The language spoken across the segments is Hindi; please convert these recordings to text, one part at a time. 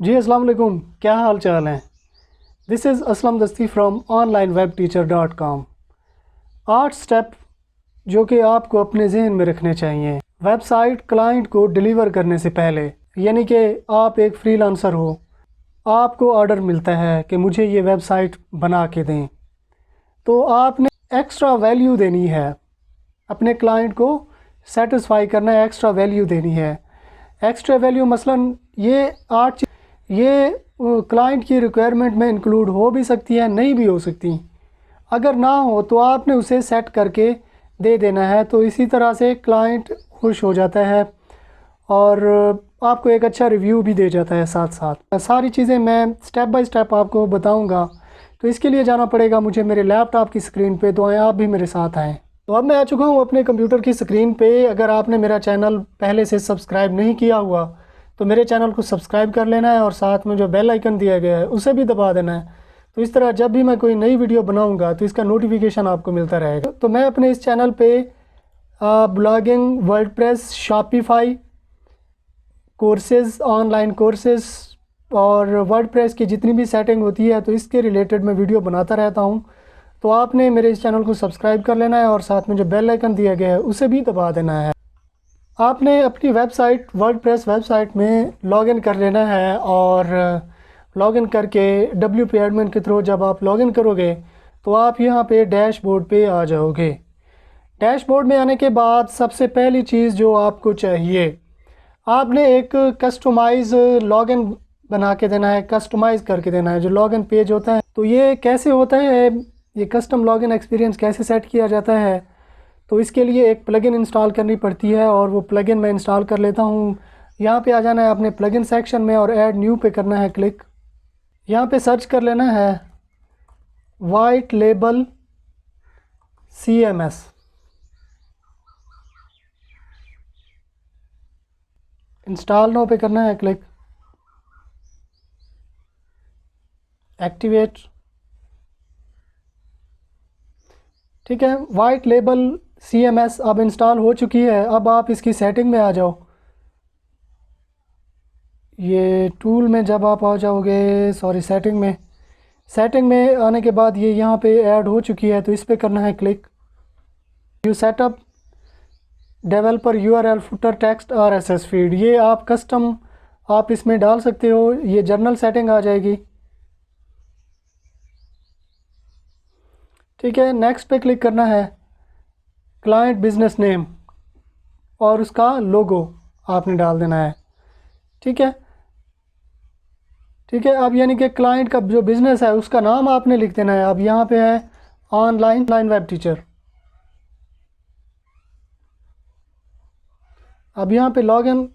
जी अस्सलाम वालेकुम, क्या हाल चाल है। दिस इज़ असलम दस्ती फ्रॉम onlinewebteacher.com। 8 स्टेप जो कि आपको अपने जहन में रखने चाहिए वेबसाइट क्लाइंट को डिलीवर करने से पहले। यानी कि आप एक फ्रीलांसर हो, आपको ऑर्डर मिलता है कि मुझे ये वेबसाइट बना के दें, तो आपने एक्स्ट्रा वैल्यू देनी है अपने क्लाइंट को, सेटिस्फाई करना है, एक्स्ट्रा वैल्यू देनी है। एक्स्ट्रा वैल्यू मसलन ये 8 ये क्लाइंट की रिक्वायरमेंट में इंक्लूड हो भी सकती है, नहीं भी हो सकती। अगर ना हो तो आपने उसे सेट करके दे देना है, तो इसी तरह से क्लाइंट खुश हो जाता है और आपको एक अच्छा रिव्यू भी दे जाता है। साथ साथ सारी चीज़ें मैं स्टेप बाय स्टेप आपको बताऊंगा। तो इसके लिए जाना पड़ेगा मुझे मेरे लैपटॉप की स्क्रीन पे, तो आए आप भी मेरे साथ आएँ। तो अब मैं आ चुका हूँ अपने कंप्यूटर की स्क्रीन पे। अगर आपने मेरा चैनल पहले से सब्सक्राइब नहीं किया हुआ तो मेरे चैनल को सब्सक्राइब कर लेना है और साथ में जो बेल आइकन दिया गया है उसे भी दबा देना है। तो इस तरह जब भी मैं कोई नई वीडियो बनाऊंगा तो इसका नोटिफिकेशन आपको मिलता रहेगा। तो मैं अपने इस चैनल पे blogging, WordPress, Shopify courses, online courses और वर्डप्रेस की जितनी भी सेटिंग होती है तो इसके रिलेटेड मैं वीडियो बनाता रहता हूँ। तो आपने मेरे इस चैनल को सब्सक्राइब कर लेना है और साथ में जो बेल आइकन दिया गया है उसे भी दबा देना है। आपने अपनी वेबसाइट, वर्डप्रेस वेबसाइट में लॉगिन कर लेना है और लॉगिन करके WP एडमिन के थ्रू जब आप लॉगिन करोगे तो आप यहाँ पे डैशबोर्ड पे आ जाओगे। डैशबोर्ड में आने के बाद सबसे पहली चीज़ जो आपको चाहिए, आपने एक कस्टमाइज़ लॉगिन बना के देना है, कस्टमाइज़ करके देना है जो लॉगिन पेज होता है। तो ये कैसे होता है, ये कस्टम लॉगिन एक्सपीरियंस कैसे सेट किया जाता है, तो इसके लिए एक प्लगइन इंस्टॉल करनी पड़ती है और वो प्लगइन मैं इंस्टॉल कर लेता हूँ। यहाँ पे आ जाना है अपने प्लगइन सेक्शन में और ऐड न्यू पे करना है क्लिक। यहाँ पे सर्च कर लेना है white label CMS। Install now पे करना है क्लिक, एक्टिवेट। ठीक है, वाइट लेबल CMS अब इंस्टॉल हो चुकी है। अब आप इसकी सेटिंग में आ जाओ। ये टूल में जब आप आ जाओगे, सॉरी सेटिंग में आने के बाद ये यहाँ पे ऐड हो चुकी है, तो इस पे करना है click. You setup developer URL footer text RSS feed, ये आप कस्टम आप इसमें डाल सकते हो। ये जर्नल सेटिंग आ जाएगी। ठीक है, नेक्स्ट पे क्लिक करना है। क्लाइंट बिजनेस नेम और उसका लोगो आपने डाल देना है। ठीक है, ठीक है। अब यानी कि क्लाइंट का जो बिज़नेस है उसका नाम आपने लिख देना है। अब यहाँ पे है ऑनलाइन वेब टीचर। अब यहाँ पे लॉगिन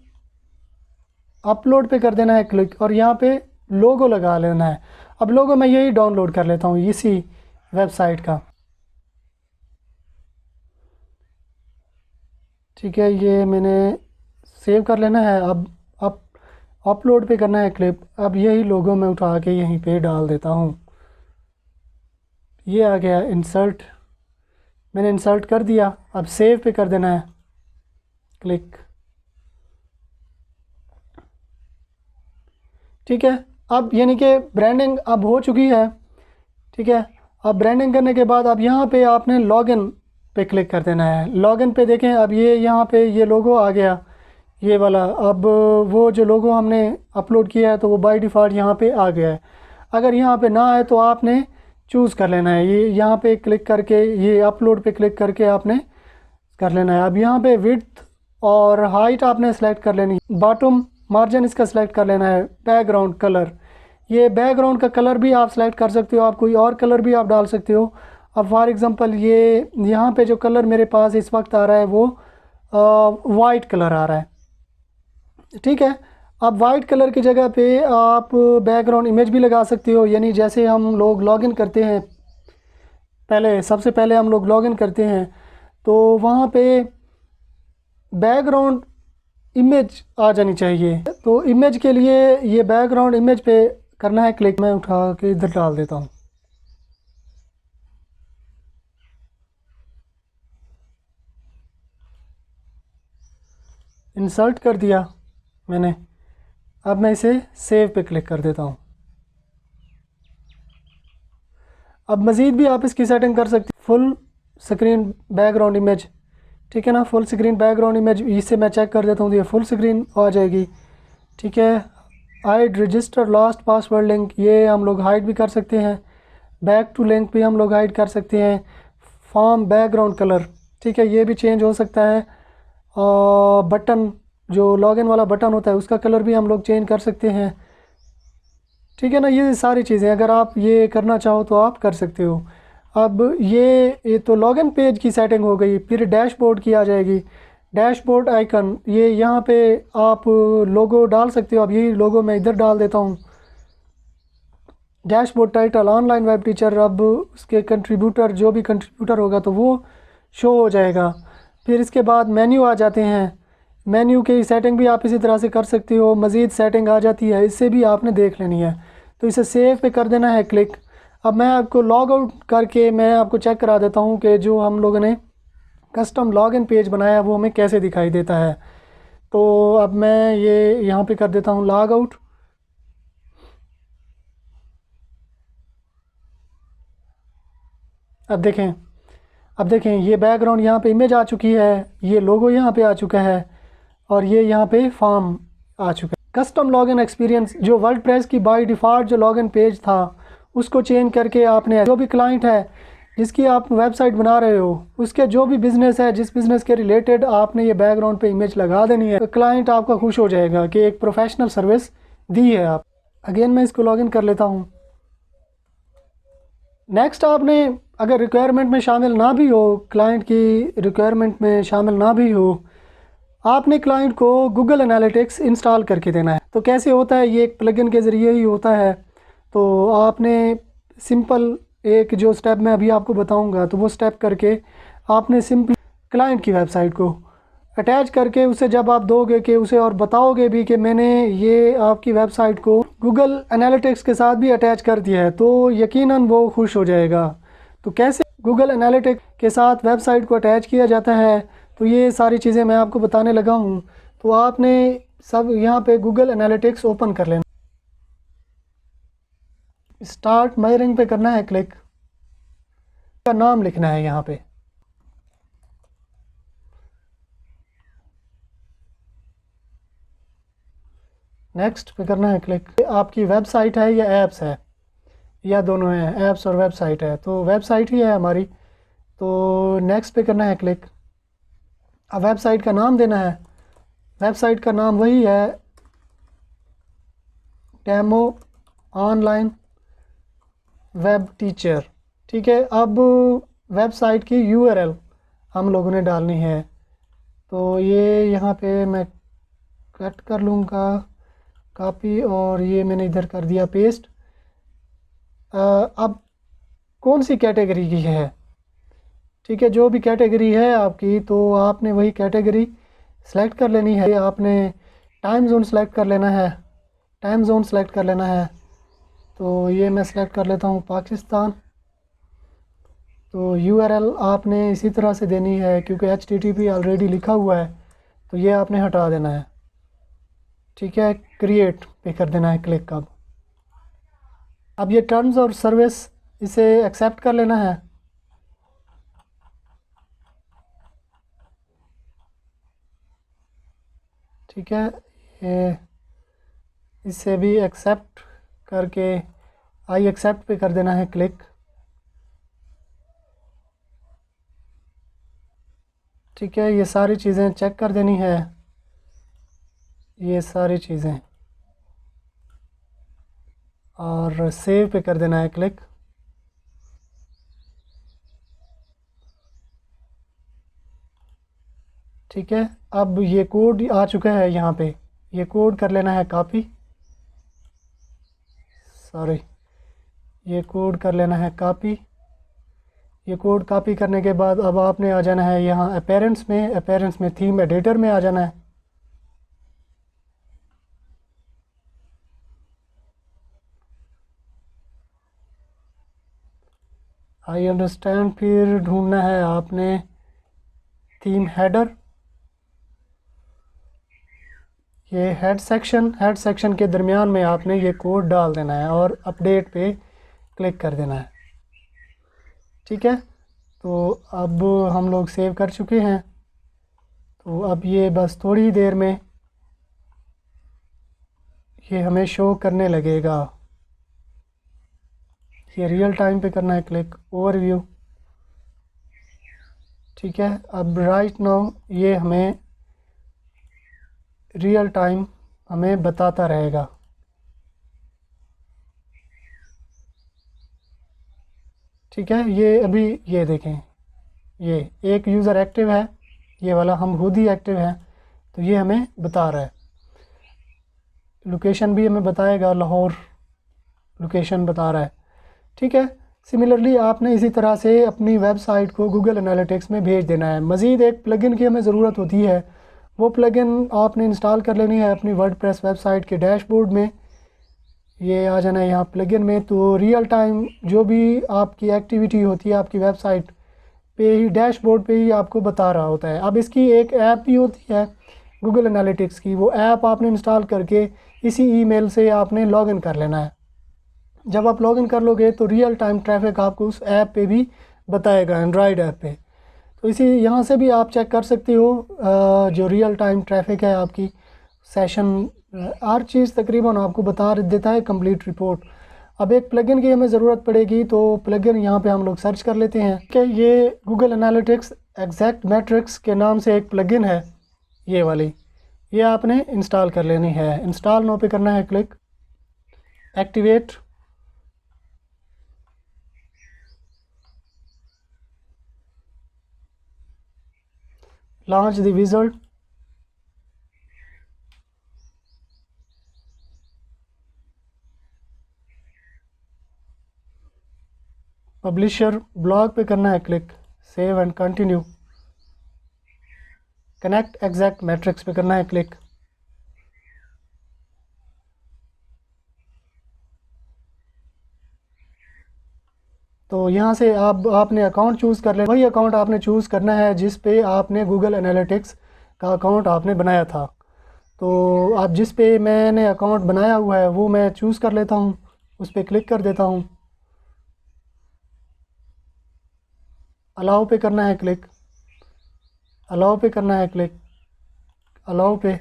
अपलोड पे कर देना है क्लिक और यहाँ पे लोगो लगा लेना है। अब लोगो मैं यही डाउनलोड कर लेता हूँ इसी वेबसाइट का। ठीक है, ये मैंने सेव कर लेना है। अब अपलोड पे करना है क्लिप। अब यही लोगो मैं उठा के यहीं पे डाल देता हूँ। ये आ गया इंसर्ट, मैंने इंसर्ट कर दिया। अब सेव पे कर देना है क्लिक। ठीक है, अब यानी कि ब्रांडिंग अब हो चुकी है। ठीक है, अब ब्रांडिंग करने के बाद अब यहाँ पे आपने लॉगिन पे क्लिक कर देना है। लॉगिन पे देखें, अब ये यहाँ पे ये लोगो आ गया, ये वाला। अब वो जो लोगो हमने अपलोड किया है तो वो बाय डिफ़ॉल्ट यहाँ पे आ गया है। अगर यहाँ पे ना आए तो आपने चूज़ कर लेना है। ये यहाँ पे क्लिक करके, ये अपलोड पे क्लिक करके आपने कर लेना है। अब यहाँ पे विड्थ और हाइट आपने सेलेक्ट कर लेनी है। बॉटम मार्जिन इसका सेलेक्ट कर लेना है। बैकग्राउंड कलर, ये बैकग्राउंड का कलर भी आप सेलेक्ट कर सकते हो। आप कोई और कलर भी आप डाल सकते हो। अब फॉर एग्ज़ाम्पल ये यहाँ पे जो कलर मेरे पास इस वक्त आ रहा है वो वाइट कलर आ रहा है। ठीक है, अब वाइट कलर की जगह पे आप बैकग्राउंड इमेज भी लगा सकते हो। यानी जैसे हम लोग लॉगिन करते हैं, पहले सबसे पहले हम लोग लॉगिन करते हैं तो वहाँ पे बैकग्राउंड इमेज आ जानी चाहिए। तो इमेज के लिए ये बैकग्राउंड इमेज पे करना है क्लिक। मैं उठा के इधर डाल देता हूँ। इंसर्ट कर दिया मैंने। अब मैं इसे सेव पे क्लिक कर देता हूँ। अब मज़ीद भी आप इसकी सेटिंग कर सकते हैं, फुल स्क्रीन बैकग्राउंड इमेज, ठीक है ना, फुल स्क्रीन बैकग्राउंड इमेज, इसे मैं चेक कर देता हूँ तो ये फुल स्क्रीन आ जाएगी, ठीक है। Hide register last password link, ये हम लोग हाइड भी कर सकते हैं। बैक टू लिंक भी हम लोग हाइड कर सकते हैं। फॉर्म बैकग्राउंड कलर, ठीक है, ये भी चेंज हो सकता है। और बटन, जो लॉगिन वाला बटन होता है उसका कलर भी हम लोग चेंज कर सकते हैं, ठीक है ना। ये सारी चीज़ें अगर आप ये करना चाहो तो आप कर सकते हो। अब ये तो लॉगिन पेज की सेटिंग हो गई। फिर डैशबोर्ड की आ जाएगी। डैशबोर्ड आइकन, ये यहाँ पे आप लोगो डाल सकते हो। अब यही लोगो मैं इधर डाल देता हूँ। Dashboard title online web teacher, अब उसके कंट्रीब्यूटर, जो भी कंट्रीब्यूटर होगा तो वो शो हो जाएगा। फिर इसके बाद मेन्यू आ जाते हैं। मेन्यू की सेटिंग भी आप इसी तरह से कर सकते हो। मज़ीद सेटिंग आ जाती है, इससे भी आपने देख लेनी है। तो इसे सेव पे कर देना है क्लिक। अब मैं आपको लॉग आउट करके मैं आपको चेक करा देता हूँ कि जो हम लोगों ने कस्टम लॉगिन पेज बनाया वो हमें कैसे दिखाई देता है। तो अब मैं ये यहाँ पे कर देता हूँ लॉग आउट। अब देखें, अब देखें ये बैकग्राउंड यहाँ पे इमेज आ चुकी है, ये लोगो यहाँ पे आ चुका है और ये यहाँ पे फॉर्म आ चुका है। कस्टम लॉगिन एक्सपीरियंस, जो वर्डप्रेस की बाय डिफ़ॉल्ट जो लॉगिन पेज था उसको चेंज करके आपने जो भी क्लाइंट है जिसकी आप वेबसाइट बना रहे हो उसके जो भी बिज़नेस है, जिस बिज़नेस के रिलेटेड आपने ये बैकग्राउंड पे इमेज लगा देनी है, तो क्लाइंट आपका खुश हो जाएगा कि एक प्रोफेशनल सर्विस दी है आप। अगेन मैं इसको लॉगिन कर लेता हूँ। नेक्स्ट, आपने अगर रिक्वायरमेंट में शामिल ना भी हो, क्लाइंट की रिक्वायरमेंट में शामिल ना भी हो, आपने क्लाइंट को गूगल एनालिटिक्स इंस्टॉल करके देना है। तो कैसे होता है, ये एक प्लगइन के ज़रिए ही होता है। तो आपने सिंपल एक जो स्टेप मैं अभी आपको बताऊंगा तो वो स्टेप करके आपने सिंपल क्लाइंट की वेबसाइट को अटैच करके उसे जब आप दोगे कि उसे और बताओगे भी कि मैंने ये आपकी वेबसाइट को गूगल एनालिटिक्स के साथ भी अटैच कर दिया है, तो यकीनन वो खुश हो जाएगा। तो कैसे गूगल एनालिटिक्स के साथ वेबसाइट को अटैच किया जाता है, तो ये सारी चीज़ें मैं आपको बताने लगा हूँ। तो आपने सब यहाँ पे गूगल एनालिटिक्स ओपन कर लेना, स्टार्ट मायरिंग पे करना है क्लिक, का नाम लिखना है यहाँ पे, नेक्स्ट पे करना है क्लिक। आपकी वेबसाइट है या ऐप्स है, या दोनों है, ऐप्स और वेबसाइट है, तो वेबसाइट ही है हमारी। तो नेक्स्ट पे करना है क्लिक। अब वेबसाइट का नाम देना है। वेबसाइट का नाम वही है, डेमो ऑनलाइन वेब टीचर, ठीक है। अब वेबसाइट की यूआरएल हम लोगों ने डालनी है। तो ये यहाँ पे मैं कट कर लूँगा, कॉपी, और ये मैंने इधर कर दिया पेस्ट। अब कौन सी कैटेगरी की है, ठीक है, जो भी कैटेगरी है आपकी तो आपने वही कैटेगरी सेलेक्ट कर लेनी है। आपने टाइम जोन सेलेक्ट कर लेना है, टाइम जोन सेलेक्ट कर लेना है। तो ये मैं सेलेक्ट कर लेता हूँ पाकिस्तान। तो यूआरएल आपने इसी तरह से देनी है क्योंकि एचटीटीपी ऑलरेडी लिखा हुआ है, तो ये आपने हटा देना है, ठीक है। क्रिएट पे कर देना है क्लिक। अब ये टर्म्स और सर्विस, इसे एक्सेप्ट कर लेना है, ठीक है। ये इसे भी एक्सेप्ट करके आई एक्सेप्ट पे कर देना है क्लिक, ठीक है। ये सारी चीज़ें चेक कर देनी है, ये सारी चीज़ें, और सेव पे कर देना है क्लिक। ठीक है, अब ये कोड आ चुका है यहाँ पे, ये कोड कर लेना है कॉपी, सॉरी, ये कोड कर लेना है कॉपी। ये कोड कॉपी करने के बाद अब आपने आ जाना है यहाँ अपेरेंट्स में थीम एडिटर में आ जाना है। आई अंडरस्टैंड, फिर ढूंढना है आपने थीम हेडर, ये हेड सेक्शन के दरमियान में आपने ये कोड डाल देना है और अपडेट पे क्लिक कर देना है। ठीक है, तो अब हम लोग सेव कर चुके हैं। तो अब ये बस थोड़ी ही देर में ये हमें शो करने लगेगा। ये रियल टाइम पे करना है क्लिक, ओवरव्यू। ठीक है, अब राइट नाउ ये हमें रियल टाइम हमें बताता रहेगा। ठीक है, ये अभी ये देखें, ये एक यूज़र एक्टिव है, ये वाला हम खुद ही एक्टिव है, तो ये हमें बता रहा है। लोकेशन भी हमें बताएगा, लाहौर लोकेशन बता रहा है। ठीक है, सिमिलरली आपने इसी तरह से अपनी वेबसाइट को गूगल एनालिटिक्स में भेज देना है। मज़ीद एक प्लगइन की हमें ज़रूरत होती है, वो प्लगइन आपने इंस्टॉल कर लेनी है अपनी वर्डप्रेस वेबसाइट के डैशबोर्ड में। ये आ जाना है यहाँ प्लगइन में, तो रियल टाइम जो भी आपकी एक्टिविटी होती है आपकी वेबसाइट पे ही, डैशबोर्ड पे ही आपको बता रहा होता है। अब इसकी एक ऐप भी होती है गूगल एनालिटिक्स की, वो ऐप आपने इंस्टॉल करके इसी ईमेल से आपने लॉगिन कर लेना है। जब आप लॉगिन कर लोगे तो रियल टाइम ट्रैफिक आपको उस ऐप पे भी बताएगा, एंड्रॉयड ऐप पे। तो इसी यहाँ से भी आप चेक कर सकते हो जो रियल टाइम ट्रैफिक है आपकी सेशन, हर चीज़ तकरीबन आपको बता देता है कंप्लीट रिपोर्ट। अब एक प्लगइन की हमें ज़रूरत पड़ेगी, तो प्लगइन यहाँ पे हम लोग सर्च कर लेते हैं कि ये गूगल एनालिटिक्स एग्जैक्ट मैट्रिक्स के नाम से एक प्लगइन है, ये वाली, ये आपने इंस्टॉल कर लेनी है। इंस्टॉल नो पे करना है click, activate, launch the wizard, publisher blog पे करना है click, save and continue, connect exact matrix पे करना है क्लिक। तो यहाँ से आपने अकाउंट चूज़ कर लेना, वही अकाउंट आपने चूज़ करना है जिस पे आपने गूगल एनालिटिक्स का अकाउंट आपने बनाया था। तो आप जिस पे मैंने अकाउंट बनाया हुआ है वो मैं चूज़ कर लेता हूँ, उस पर क्लिक कर देता हूँ, अलाउ पे करना है क्लिक, अलाउ पे करना है क्लिक, अलाउ पे,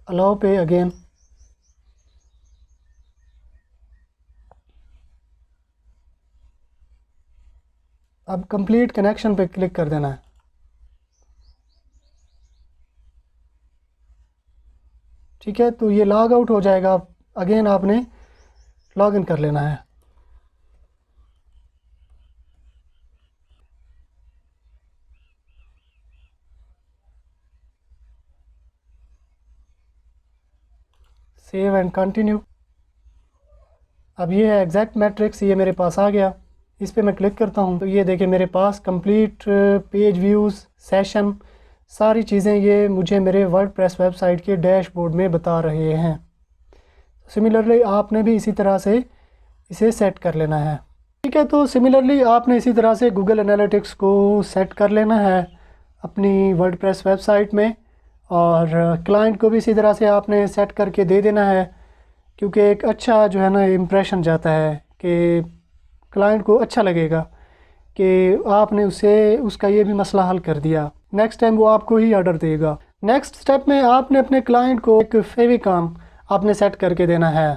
अलाउ पे अगेन, अब कंप्लीट कनेक्शन पे क्लिक कर देना है। ठीक है, तो ये लॉग आउट हो जाएगा, अगेन आपने लॉग इन कर लेना है। Save and continue. अब ये है एग्जैक्ट मैट्रिक्स, ये मेरे पास आ गया। इस पे मैं क्लिक करता हूँ तो ये देखिए मेरे पास कंप्लीट पेज व्यूज़, सेशन, सारी चीज़ें ये मुझे मेरे वर्डप्रेस वेबसाइट के डैशबोर्ड में बता रहे हैं। सिमिलरली आपने भी इसी तरह से इसे सेट कर लेना है। ठीक है, तो सिमिलरली आपने इसी तरह से गूगल एनालिटिक्स को सेट कर लेना है अपनी वर्डप्रेस वेबसाइट में, और क्लाइंट को भी इसी तरह से आपने सेट करके दे देना है, क्योंकि एक अच्छा जो है ना इम्प्रेशन जाता है कि क्लाइंट को अच्छा लगेगा कि आपने उसे उसका ये भी मसला हल कर दिया। नेक्स्ट टाइम वो आपको ही ऑर्डर देगा। नेक्स्ट स्टेप में आपने अपने क्लाइंट को एक फेविकॉन आपने सेट करके देना है।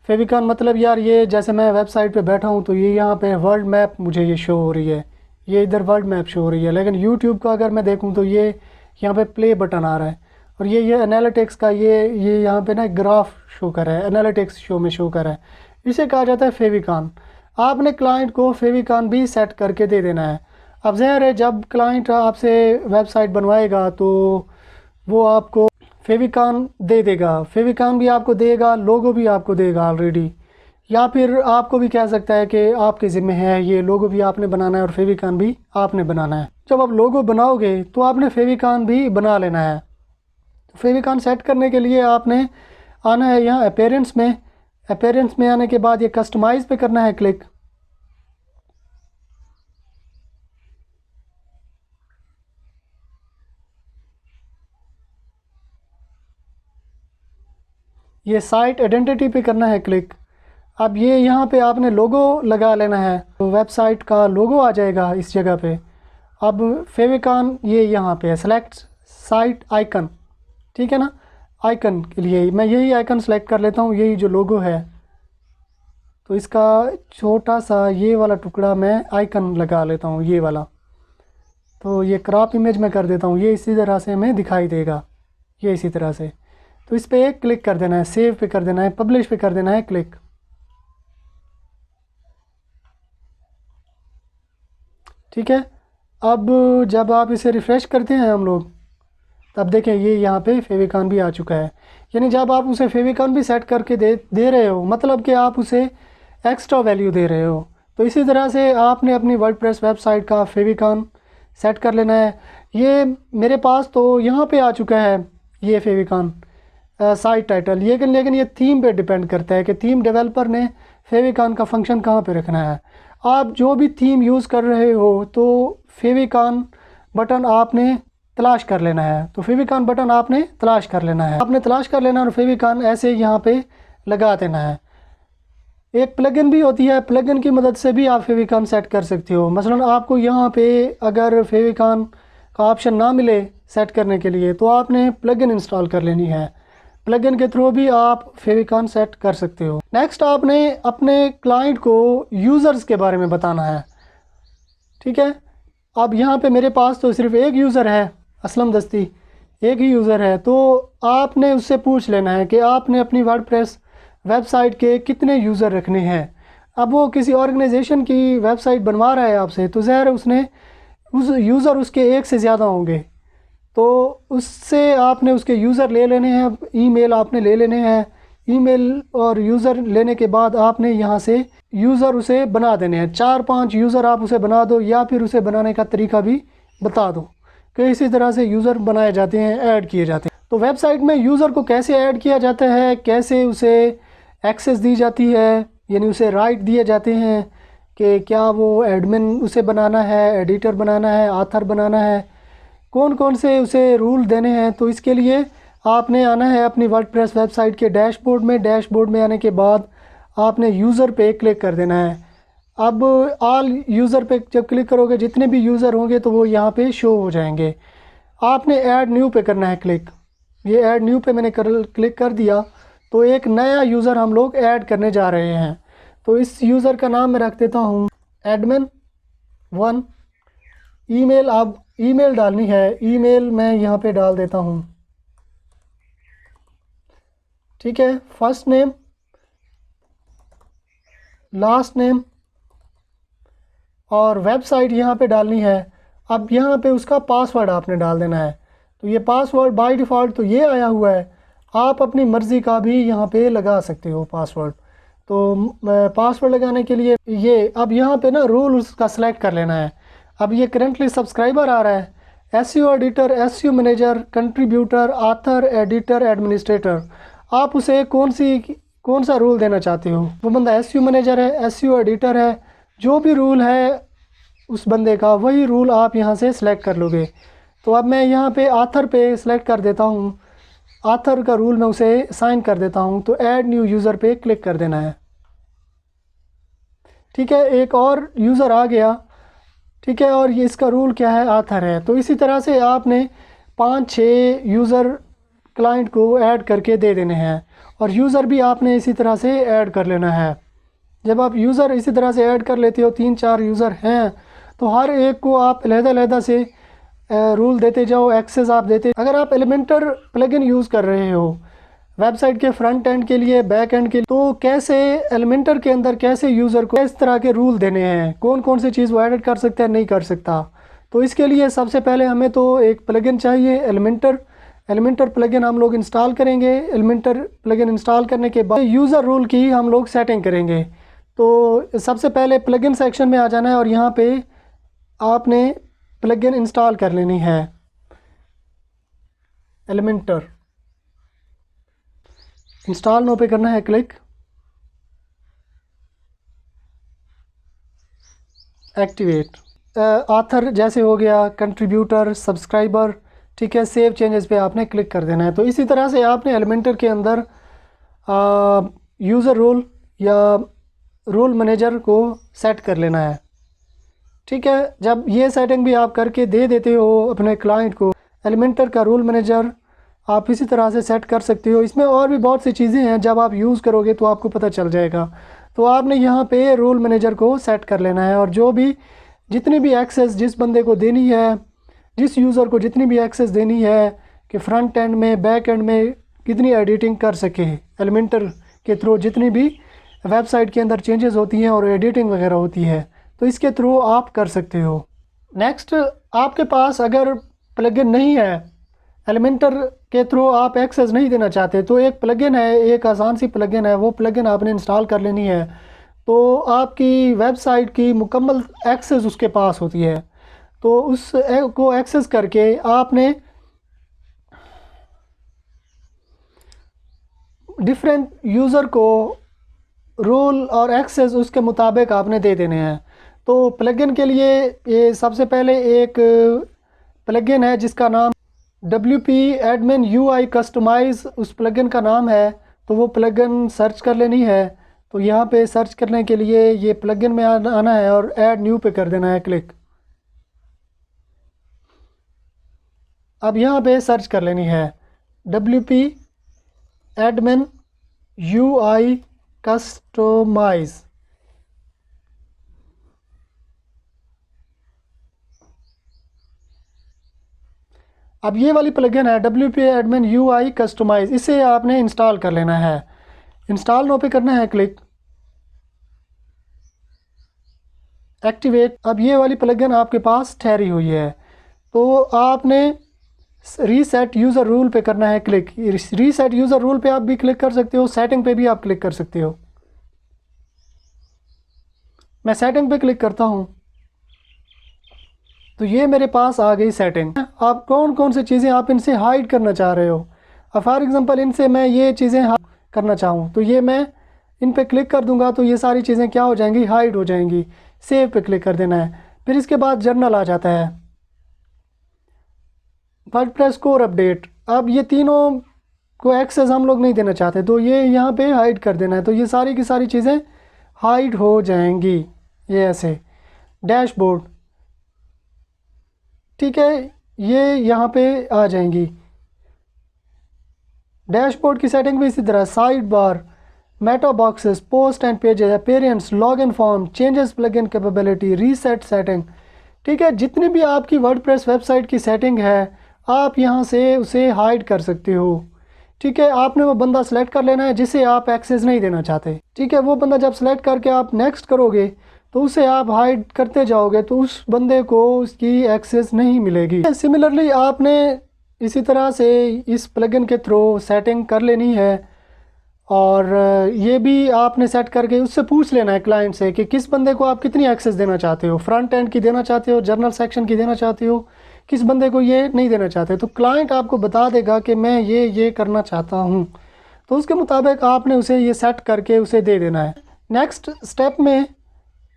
फेविकॉन मतलब यार ये जैसे मैं वेबसाइट पे बैठा हूँ तो ये यहाँ पे वर्ल्ड मैप मुझे ये शो हो रही है, ये इधर वर्ल्ड मैप शो हो रही है, लेकिन यूट्यूब का अगर मैं देखूँ तो ये यहाँ पे प्ले बटन आ रहा है, और ये एनालिटिक्स का ये यहाँ पे ना ग्राफ शो कर रहा है, एनालिटिक्स शो में शो कर रहा है। इसे कहा जाता है फेविकॉन। आपने क्लाइंट को फेविकॉन भी सेट करके दे देना है। अब ज़ाहिर है जब क्लाइंट आपसे वेबसाइट बनवाएगा तो वो आपको फेविकॉन दे देगा, फेविकॉन भी आपको देगा, लोगो भी आपको देगा ऑलरेडी, या फिर आपको भी कह सकता है कि आपके ज़िम्मे है, ये लोगो भी आपने बनाना है और फेविकॉन भी आपने बनाना है। जब आप लोगो बनाओगे तो आपने फेविकॉन भी बना लेना है। तो फेविकॉन सेट करने के लिए आपने आना है यहाँ अपीयरेंस में, अपीयरेंस में आने के बाद ये कस्टमाइज़ पे करना है क्लिक। ये साइट आइडेंटिटी पे करना है क्लिक। अब ये यहाँ पे आपने लोगो लगा लेना है, तो वेबसाइट का लोगो आ जाएगा इस जगह पे। अब फेविकॉन ये यहाँ पे है, सेलेक्ट साइट आइकन, ठीक है ना। आइकन के लिए मैं यही आइकन सेलेक्ट कर लेता हूँ, यही जो लोगो है। तो इसका छोटा सा ये वाला टुकड़ा मैं आइकन लगा लेता हूँ, ये वाला। तो ये क्रॉप इमेज में कर देता हूँ, ये इसी तरह से हमें दिखाई देगा, ये इसी तरह से। तो इस पर एक क्लिक कर देना है, सेव पे कर देना है, पब्लिश पे कर देना है क्लिक। ठीक है। अब जब आप इसे रिफ़्रेश करते हैं हम लोग, तब देखें ये यहाँ पे फेविकॉन भी आ चुका है। यानी जब आप उसे फेविकॉन भी सेट करके दे रहे हो, मतलब कि आप उसे एक्स्ट्रा वैल्यू दे रहे हो। तो इसी तरह से आपने अपनी वर्डप्रेस वेबसाइट का फेविकॉन सेट कर लेना है। ये मेरे पास तो यहाँ पे आ चुका है ये फेविकॉन साइट टाइटल, लेकिन ये थीम पे डिपेंड करता है कि थीम डेवलपर ने फेविकॉन का फंक्शन कहाँ पे रखना है। आप जो भी थीम यूज़ कर रहे हो तो फेविकॉन बटन आपने तलाश कर लेना है। तो फेविकॉन बटन आपने तलाश कर लेना है, और फेविकॉन ऐसे यहाँ पे लगा देना है। एक प्लगइन भी होती है, प्लगइन की मदद से भी आप फेविकॉन सेट कर सकते हो। मसलन आपको यहाँ पे अगर फेविकॉन का ऑप्शन ना मिले सेट करने के लिए, तो आपने प्लगइन इंस्टॉल कर लेनी है। प्लगइन के थ्रू भी आप फेविकॉन सेट कर सकते हो। नेक्स्ट आपने अपने क्लाइंट को यूज़र्स के बारे में बताना है, ठीक है। अब यहाँ पे मेरे पास तो सिर्फ एक यूज़र है, असलम दस्ती, एक ही यूज़र है। तो आपने उससे पूछ लेना है कि आपने अपनी वर्डप्रेस वेबसाइट के कितने यूज़र रखने हैं। अब वो किसी ऑर्गेनाइजेशन की वेबसाइट बनवा रहा है आपसे, तो ज़ाहिर उसने उस यूज़र उसके एक से ज़्यादा होंगे। तो उससे आपने उसके यूज़र ले लेने हैं, ईमेल आपने ले लेने हैं। ईमेल और यूज़र लेने के बाद आपने यहाँ से यूज़र उसे बना देने हैं। 4-5 यूज़र आप उसे बना दो, या फिर उसे बनाने का तरीका भी बता दो कि इसी तरह से यूज़र बनाए जाते हैं, ऐड किए जाते हैं। तो वेबसाइट में यूज़र को कैसे ऐड किया जाता है, कैसे उसे एक्सेस दी जाती है, यानी उसे राइट दिए जाते हैं कि क्या वो एडमिन उसे बनाना है, एडिटर बनाना है, आथर बनाना है, कौन कौन से उसे रूल देने हैं। तो इसके लिए आपने आना है अपनी वर्डप्रेस वेबसाइट के डैशबोर्ड में। डैशबोर्ड में आने के बाद आपने यूज़र पे क्लिक कर देना है। अब ऑल यूज़र पे जब क्लिक करोगे, जितने भी यूज़र होंगे तो वो यहाँ पे शो हो जाएंगे। आपने ऐड न्यू पे करना है क्लिक। ये ऐड न्यू पे मैंने क्लिक कर दिया, तो एक नया यूज़र हम लोग ऐड करने जा रहे हैं। तो इस यूज़र का नाम मैं रख देता हूँ admin1। ईमेल, अब ईमेल डालनी है, ईमेल मैं यहाँ पे डाल देता हूँ, ठीक है। फर्स्ट नेम, लास्ट नेम और वेबसाइट यहाँ पे डालनी है। अब यहाँ पे उसका पासवर्ड आपने डाल देना है। तो ये पासवर्ड बाय डिफ़ॉल्ट तो ये आया हुआ है, आप अपनी मर्ज़ी का भी यहाँ पे लगा सकते हो पासवर्ड। तो पासवर्ड लगाने के लिए ये अब यहाँ पे ना रूल उसका सेलेक्ट कर लेना है। अब ये करंटली सब्सक्राइबर आ रहा है, SEO editor, SEO manager, contributor, author, editor, administrator. आप उसे कौन सा रूल देना चाहते हो। वो बंदा एसईओ मैनेजर है, एसईओ एडिटर है, जो भी रूल है उस बंदे का, वही रूल आप यहाँ से सिलेक्ट कर लोगे। तो अब मैं यहाँ पे आथर पे सिलेक्ट कर देता हूँ, आथर का रूल मैं उसे साइन कर देता हूँ। तो ऐड न्यू यूज़र पे क्लिक कर देना है, ठीक है। एक और यूज़र आ गया, ठीक है, और ये इसका रूल क्या है, आथर है। तो इसी तरह से आपने 5-6 यूज़र क्लाइंट को ऐड करके दे देने हैं, और यूज़र भी आपने इसी तरह से ऐड कर लेना है। जब आप यूज़र इसी तरह से ऐड कर लेते हो, 3-4 यूज़र हैं, तो हर एक को आप अलहदा से रूल देते जाओ, एक्सेस आप देते। अगर आप एलिमेंटर प्लगइन यूज़ कर रहे हो वेबसाइट के फ्रंट एंड के लिए, बैक एंड के लिए, तो कैसे एलिमेंटर के अंदर कैसे यूज़र को इस तरह के रूल देने हैं, कौन कौन सी चीज़ वो एडिट कर सकता है, नहीं कर सकता। तो इसके लिए सबसे पहले हमें तो एक प्लगइन चाहिए, एलिमेंटर प्लगइन हम लोग इंस्टॉल करेंगे। एलिमेंटर प्लगइन इंस्टॉल करने के बाद यूज़र रूल की हम लोग सेटिंग करेंगे। तो सबसे पहले प्लगइन सेक्शन में आ जाना है, और यहाँ पे आपने प्लगइन इंस्टॉल कर लेनी है, एलिमेंटर। इंस्टॉल नो पे करना है क्लिक। एक्टिवेट। ऑथर जैसे हो गया, कंट्रीब्यूटर, सब्सक्राइबर, ठीक है, सेव चेंजेस पे आपने क्लिक कर देना है। तो इसी तरह से आपने एलिमेंटर के अंदर यूज़र रोल या रोल मैनेजर को सेट कर लेना है। ठीक है, जब ये सेटिंग भी आप करके दे देते हो अपने क्लाइंट को, एलिमेंटर का रोल मैनेजर आप इसी तरह से सेट कर सकते हो। इसमें और भी बहुत सी चीज़ें हैं, जब आप यूज़ करोगे तो आपको पता चल जाएगा। तो आपने यहाँ पे रोल मैनेजर को सेट कर लेना है, और जो भी जितनी भी एक्सेस जिस बंदे को देनी है, जिस यूज़र को जितनी भी एक्सेस देनी है कि फ्रंट एंड में, बैक एंड में कितनी एडिटिंग कर सके, एलिमेंटर के थ्रू जितनी भी वेबसाइट के अंदर चेंजेस होती हैं और एडिटिंग वगैरह होती है, तो इसके थ्रू आप कर सकते हो। नेक्स्ट, आपके पास अगर प्लगइन नहीं है, एलिमेंटर के थ्रू आप एक्सेस नहीं देना चाहते, तो एक प्लगइन है, एक आसान सी प्लगइन है, वो प्लगइन आपने इंस्टॉल कर लेनी है। तो आपकी वेबसाइट की मुकम्मल एक्सेस उसके पास होती है। तो उस को एक्सेस करके आपने डिफरेंट यूज़र को रोल और एक्सेस उसके मुताबिक आपने दे देने हैं। तो प्लगइन के लिए ये सबसे पहले एक प्लगइन है जिसका नाम WP एडमिन UI कस्टमाइज़ उस प्लगइन का नाम है। तो वो प्लगइन सर्च कर लेनी है। तो यहाँ पे सर्च करने के लिए ये प्लगइन में आना है और ऐड न्यू पे कर देना है क्लिक। अब यहाँ पे सर्च कर लेनी है WP एडमिन UI कस्टमाइज़। अब ये वाली प्लगइन है WP एडमिन UI कस्टमाइज़, इसे आपने इंस्टॉल कर लेना है। इंस्टॉल नो पे करना है क्लिक, एक्टिवेट। अब ये वाली प्लगइन आपके पास ठहरी हुई है। तो आपने रीसेट यूज़र रूल पे करना है क्लिक। रीसेट यूज़र रूल पे आप भी क्लिक कर सकते हो, सेटिंग पे भी आप क्लिक कर सकते हो। मैं सेटिंग पे क्लिक करता हूँ तो ये मेरे पास आ गई सेटिंग। आप कौन कौन सी चीज़ें आप इनसे हाइड करना चाह रहे हो। अब फॉर एग्ज़ाम्पल इनसे मैं ये चीज़ें करना चाहूँ तो ये मैं इन पे क्लिक कर दूंगा तो ये सारी चीज़ें क्या हो जाएंगी, हाइड हो जाएंगी। सेव पे क्लिक कर देना है। फिर इसके बाद जर्नल आ जाता है, वर्डप्रेस कोर अपडेट। अब ये तीनों को एक्सेस हम लोग नहीं देना चाहते, तो ये यहाँ पे हाइड कर देना है। तो ये सारी की सारी चीज़ें हाइड हो जाएंगी, ये ऐसे। डैशबोर्ड, ठीक है, ये यहाँ पे आ जाएंगी। डैशबोर्ड की सेटिंग भी इसी तरह, side bar, Meta boxes, post and pages, appearance, login form, changes plugin capability, reset setting. ठीक है, जितनी भी आपकी वर्डप्रेस वेबसाइट की सेटिंग है आप यहाँ से उसे हाइड कर सकते हो। ठीक है, आपने वो बंदा सेलेक्ट कर लेना है जिसे आप एक्सेस नहीं देना चाहते। ठीक है, वो बंदा जब सेलेक्ट करके आप नेक्स्ट करोगे तो उसे आप हाइड करते जाओगे तो उस बंदे को उसकी एक्सेस नहीं मिलेगी। सिमिलरली आपने इसी तरह से इस प्लगइन के थ्रू सेटिंग कर लेनी है, और ये भी आपने सेट करके उससे पूछ लेना है क्लाइंट से कि किस बंदे को आप कितनी एक्सेस देना चाहते हो, फ्रंट एंड की देना चाहते हो, जर्नल सेक्शन की देना चाहते हो, किस बंदे को ये नहीं देना चाहते। तो क्लाइंट आपको बता देगा कि मैं ये करना चाहता हूँ, तो उसके मुताबिक आपने उसे ये सेट करके उसे दे देना है। नेक्स्ट स्टेप में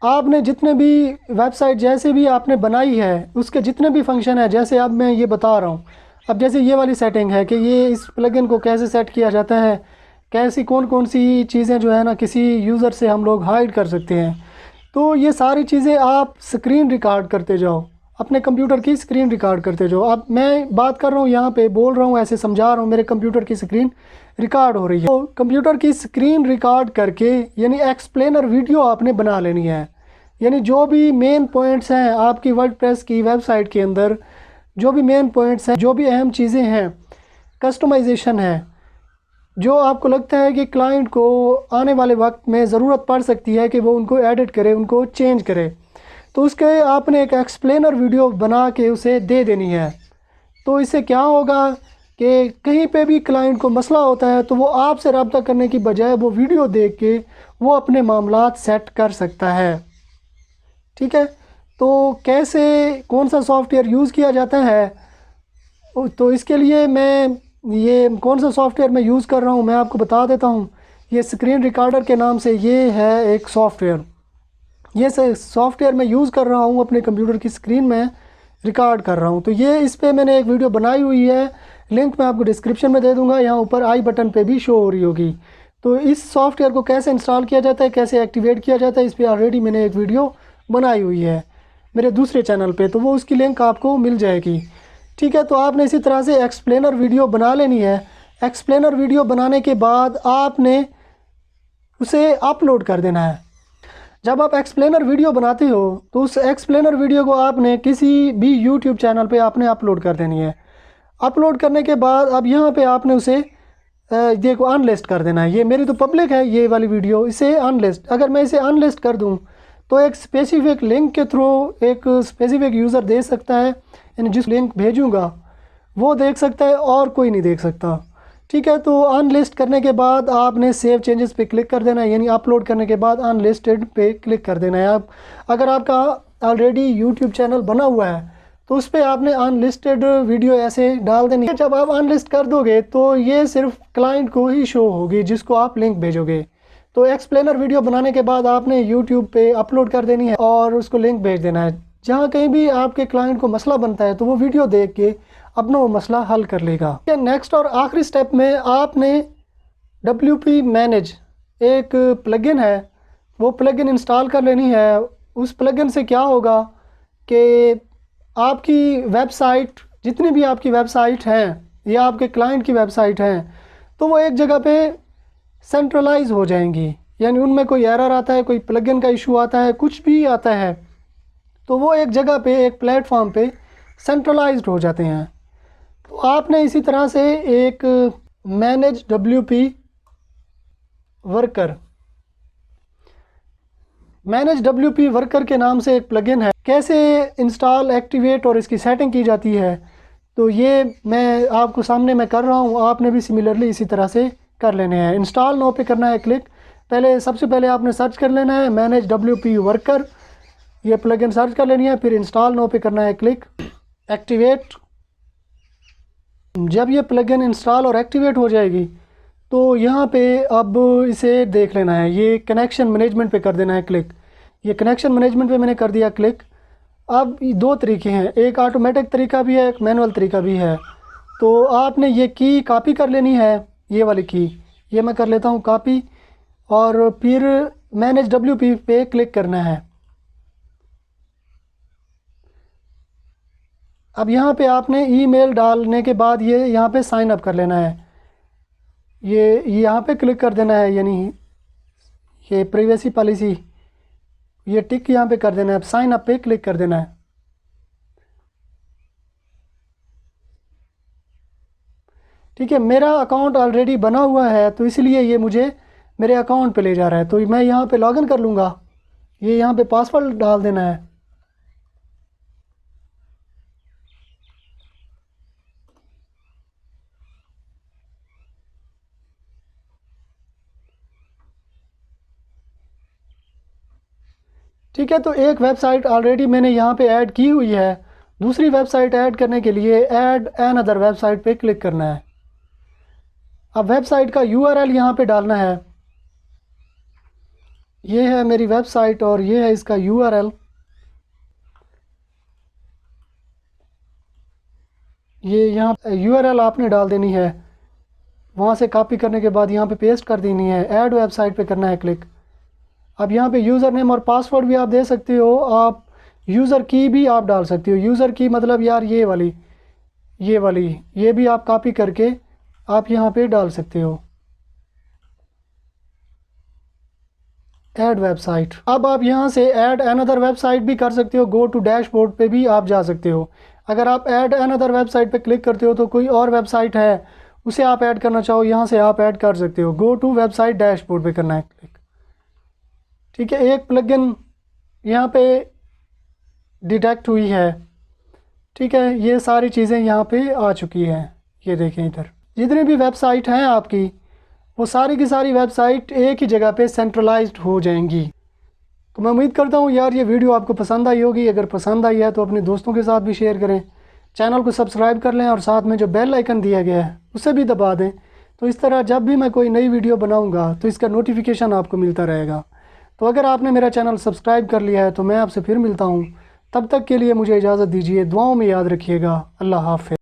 आपने जितने भी वेबसाइट जैसे भी आपने बनाई है उसके जितने भी फंक्शन है, जैसे अब मैं ये बता रहा हूँ। अब जैसे ये वाली सेटिंग है कि ये इस प्लगइन को कैसे सेट किया जाता है, कैसी कौन कौन सी चीज़ें जो है ना किसी यूज़र से हम लोग हाइड कर सकते हैं। तो ये सारी चीज़ें आप स्क्रीन रिकॉर्ड करते जाओ, अपने कंप्यूटर की स्क्रीन रिकॉर्ड करते जाओ। अब मैं बात कर रहा हूँ यहाँ पे, बोल रहा हूँ, ऐसे समझा रहा हूँ, मेरे कंप्यूटर की स्क्रीन रिकॉर्ड हो रही है। तो कंप्यूटर की स्क्रीन रिकॉर्ड करके यानी एक्सप्लेनर वीडियो आपने बना लेनी है। यानी जो भी मेन पॉइंट्स हैं आपकी वर्डप्रेस की वेबसाइट के अंदर, जो भी मेन पॉइंट्स हैं, जो भी अहम चीज़ें हैं, कस्टमाइजेशन है, जो आपको लगता है कि क्लाइंट को आने वाले वक्त में ज़रूरत पड़ सकती है कि वो उनको एडिट करे, उनको चेंज करे, तो उसके आपने एक एक्सप्लेनर वीडियो बना के उसे दे देनी है। तो इससे क्या होगा कि कहीं पे भी क्लाइंट को मसला होता है तो वो आपसे रब्ता करने की बजाय वो वीडियो देख के वो अपने मामलात सेट कर सकता है। ठीक है, तो कैसे कौन सा सॉफ्टवेयर यूज़ किया जाता है, तो इसके लिए मैं ये कौन सा सॉफ्टवेयर मैं यूज़ कर रहा हूँ मैं आपको बता देता हूँ। ये स्क्रीन रिकॉर्डर के नाम से ये है एक सॉफ्टवेयर, ये सॉफ्टवेयर मैं यूज़ कर रहा हूँ अपने कंप्यूटर की स्क्रीन में रिकॉर्ड कर रहा हूँ। तो ये इस पर मैंने एक वीडियो बनाई हुई है, लिंक मैं आपको डिस्क्रिप्शन में दे दूँगा, यहाँ ऊपर आई बटन पे भी शो हो रही होगी। तो इस सॉफ्टवेयर को कैसे इंस्टॉल किया जाता है, कैसे एक्टिवेट किया जाता है, इस पर ऑलरेडी मैंने एक वीडियो बनाई हुई है मेरे दूसरे चैनल पे, तो वो उसकी लिंक आपको मिल जाएगी। ठीक है, तो आपने इसी तरह से एक्सप्लेनर वीडियो बना लेनी है। एक्सप्लेनर वीडियो बनाने के बाद आपने उसे अपलोड कर देना है। जब आप एक्सप्लेनर वीडियो बनाते हो तो उस एक्सप्लेनर वीडियो को आपने किसी भी यूट्यूब चैनल पे आपने अपलोड कर देनी है। अपलोड करने के बाद अब यहाँ पे आपने उसे देखो अनलिस्ट कर देना है। ये मेरी तो पब्लिक है ये वाली वीडियो, इसे अनलिस्ट, अगर मैं इसे अनलिस्ट कर दूँ तो एक स्पेसिफिक लिंक के थ्रू एक स्पेसिफिक यूज़र दे सकता है, यानी जिस लिंक भेजूँगा वो देख सकता है और कोई नहीं देख सकता। ठीक है, तो अनलिस्ट करने के बाद आपने सेव चेंजेस पे क्लिक कर देना है, यानी अपलोड करने के बाद अनलिस्टेड पे क्लिक कर देना है। आप अगर आपका ऑलरेडी यूट्यूब चैनल बना हुआ है तो उस पर आपने अनलिस्टेड वीडियो ऐसे डाल देनी है। जब आप अनलिस्ट कर दोगे तो ये सिर्फ क्लाइंट को ही शो होगी जिसको आप लिंक भेजोगे। तो एक्सप्लेनर वीडियो बनाने के बाद आपने यूट्यूब पे अपलोड कर देनी है और उसको लिंक भेज देना है। जहाँ कहीं भी आपके क्लाइंट को मसला बनता है तो वो वीडियो देख के अपना वो मसला हल कर लेगा। नेक्स्ट और आखिरी स्टेप में आपने WP मैनेज एक प्लगइन है, वो प्लगइन इंस्टॉल कर लेनी है। उस प्लगइन से क्या होगा कि आपकी वेबसाइट, जितनी भी आपकी वेबसाइट हैं या आपके क्लाइंट की वेबसाइट हैं, तो वो एक जगह पे सेंट्रलाइज हो जाएंगी। यानी उनमें कोई एरर आता है, कोई प्लगइन का इशू आता है, कुछ भी आता है, तो वो एक जगह पे, एक प्लेटफॉर्म पे सेंट्रलाइज्ड हो जाते हैं। तो आपने इसी तरह से एक manage WP worker, manage WP worker के नाम से एक प्लगइन है। कैसे इंस्टॉल, एक्टिवेट और इसकी सेटिंग की जाती है तो ये मैं आपको सामने मैं कर रहा हूँ, आपने भी सिमिलरली इसी तरह से कर लेने हैं। इंस्टॉल नो पे करना है क्लिक। पहले सबसे पहले आपने सर्च कर लेना है मैनेज WP वर्कर, ये प्लगइन सर्च कर लेनी है, फिर इंस्टॉल नो पे करना है क्लिक। एक्टिवेट, जब ये प्लगइन इंस्टॉल और एक्टिवेट हो जाएगी तो यहाँ पे अब इसे देख लेना है, ये कनेक्शन मैनेजमेंट पे कर देना है क्लिक। ये कनेक्शन मैनेजमेंट पे मैंने कर दिया क्लिक। अब दो तरीके हैं, एक ऑटोमेटिक तरीका भी है, एक मैनुअल तरीका भी है। तो आपने ये की कॉपी कर लेनी है, ये वाली की, ये मैं कर लेता हूँ कॉपी, और फिर मैनेज WP पे क्लिक करना है। अब यहाँ पे आपने ईमेल डालने के बाद ये यहाँ पे साइन अप कर लेना है, ये यहाँ पे क्लिक कर देना है, यानी ये प्राइवेसी पॉलिसी, ये टिक यहाँ पे कर देना है। अब साइन अप पे क्लिक कर देना है। ठीक है, मेरा अकाउंट ऑलरेडी बना हुआ है तो इसलिए ये मुझे मेरे अकाउंट पे ले जा रहा है। तो मैं यहाँ पे लॉगिन कर लूँगा, ये यहाँ पे पासवर्ड डाल देना है। ठीक है, तो एक वेबसाइट ऑलरेडी मैंने यहाँ पे ऐड की हुई है। दूसरी वेबसाइट ऐड करने के लिए ऐड एन अदर वेबसाइट पे क्लिक करना है। अब वेबसाइट का URL यहाँ पे डालना है। ये है मेरी वेबसाइट और ये है इसका URL। ये यहाँ URL आपने डाल देनी है, वहाँ से कॉपी करने के बाद यहाँ पे पेस्ट कर देनी है। ऐड वेबसाइट पे करना है क्लिक। अब यहाँ पे यूज़र नेम और पासवर्ड भी आप दे सकते हो, आप यूज़र की भी आप डाल सकते हो। यूज़र की मतलब यार ये वाली ये भी आप कॉपी करके आप यहाँ पे डाल सकते हो। ऐड वेबसाइट, अब आप यहाँ से ऐड अनदर वेबसाइट भी कर सकते हो। गो टू डैशबोर्ड पे भी आप जा सकते हो। अगर आप ऐड अनदर वेबसाइट पे क्लिक करते हो तो कोई और वेबसाइट है उसे आप ऐड करना चाहो, यहाँ से आप ऐड कर सकते हो। गो टू वेबसाइट डैशबोर्ड पे करना है क्लिक। ठीक है, एक प्लगइन यहाँ पे डिटेक्ट हुई है। ठीक है, ये सारी चीज़ें यहाँ पे आ चुकी हैं। ये देखें, इधर जितनी भी वेबसाइट हैं आपकी, वो सारी की सारी वेबसाइट एक ही जगह पे सेंट्रलाइज्ड हो जाएंगी। तो मैं उम्मीद करता हूँ यार ये वीडियो आपको पसंद आई होगी। अगर पसंद आई है तो अपने दोस्तों के साथ भी शेयर करें, चैनल को सब्सक्राइब कर लें और साथ में जो बेल आइकन दिया गया है उसे भी दबा दें। तो इस तरह जब भी मैं कोई नई वीडियो बनाऊँगा तो इसका नोटिफिकेशन आपको मिलता रहेगा। तो अगर आपने मेरा चैनल सब्सक्राइब कर लिया है तो मैं आपसे फिर मिलता हूँ। तब तक के लिए मुझे इजाज़त दीजिए। दुआओं में याद रखिएगा। अल्लाह हाफ़िज़।